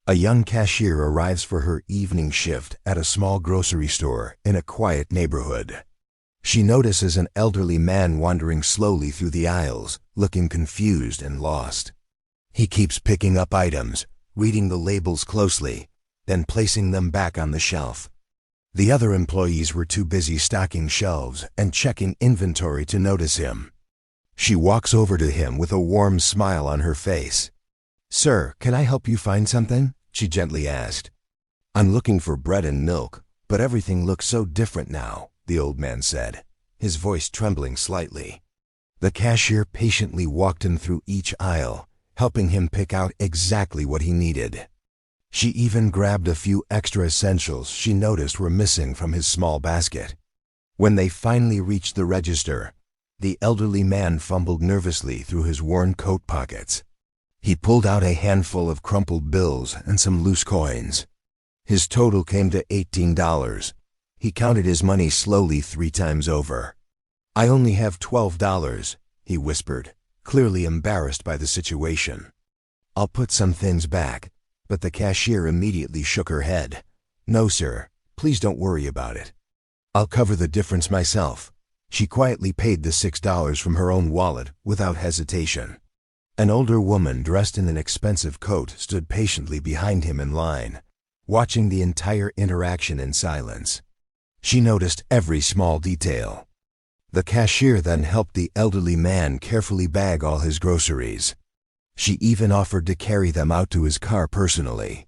A young cashier arrives for her evening shift at a small grocery store in a quiet neighborhood. She notices an elderly man wandering slowly through the aisles, looking confused and lost. He keeps picking up items, reading the labels closely, then placing them back on the shelf. The other employees were too busy stocking shelves and checking inventory to notice him. She walks over to him with a warm smile on her face. "Sir, can I help you find something?" she gently asked. "I'm looking for bread and milk, but everything looks so different now," the old man said, his voice trembling slightly. The cashier patiently walked him through each aisle, helping him pick out exactly what he needed. She even grabbed a few extra essentials she noticed were missing from his small basket. When they finally reached the register, the elderly man fumbled nervously through his worn coat pockets. He pulled out a handful of crumpled bills and some loose coins. His total came to $18. He counted his money slowly 3 times over. "I only have $12, he whispered, clearly embarrassed by the situation. "I'll put some things back," but the cashier immediately shook her head. "No, sir, please don't worry about it. I'll cover the difference myself." She quietly paid the $6 from her own wallet without hesitation. An older woman dressed in an expensive coat stood patiently behind him in line, watching the entire interaction in silence. She noticed every small detail. The cashier then helped the elderly man carefully bag all his groceries. She even offered to carry them out to his car personally.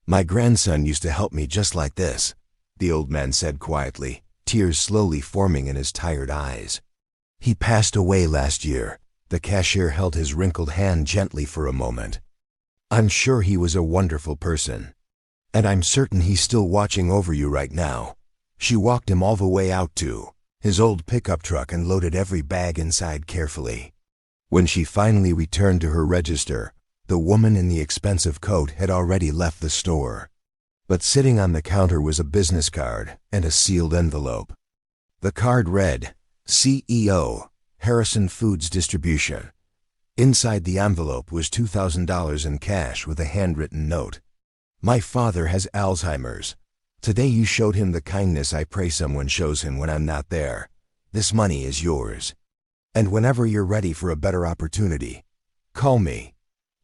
"My grandson used to help me just like this," the old man said quietly, tears slowly forming in his tired eyes. "He passed away last year." The cashier held his wrinkled hand gently for a moment. "I'm sure he was a wonderful person. And I'm certain he's still watching over you right now." She walked him all the way out to his old pickup truck and loaded every bag inside carefully. When she finally returned to her register, the woman in the expensive coat had already left the store. But sitting on the counter was a business card and a sealed envelope. The card read, "CEO, Harrison Foods Distribution." Inside the envelope was $2,000 in cash with a handwritten note. "My father has Alzheimer's. Today you showed him the kindness I pray someone shows him when I'm not there. This money is yours. And whenever you're ready for a better opportunity, call me."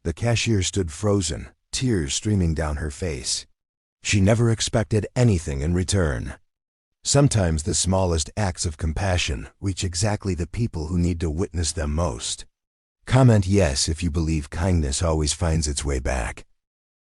The cashier stood frozen, tears streaming down her face. She never expected anything in return. Sometimes the smallest acts of compassion reach exactly the people who need to witness them most. Comment yes if you believe kindness always finds its way back.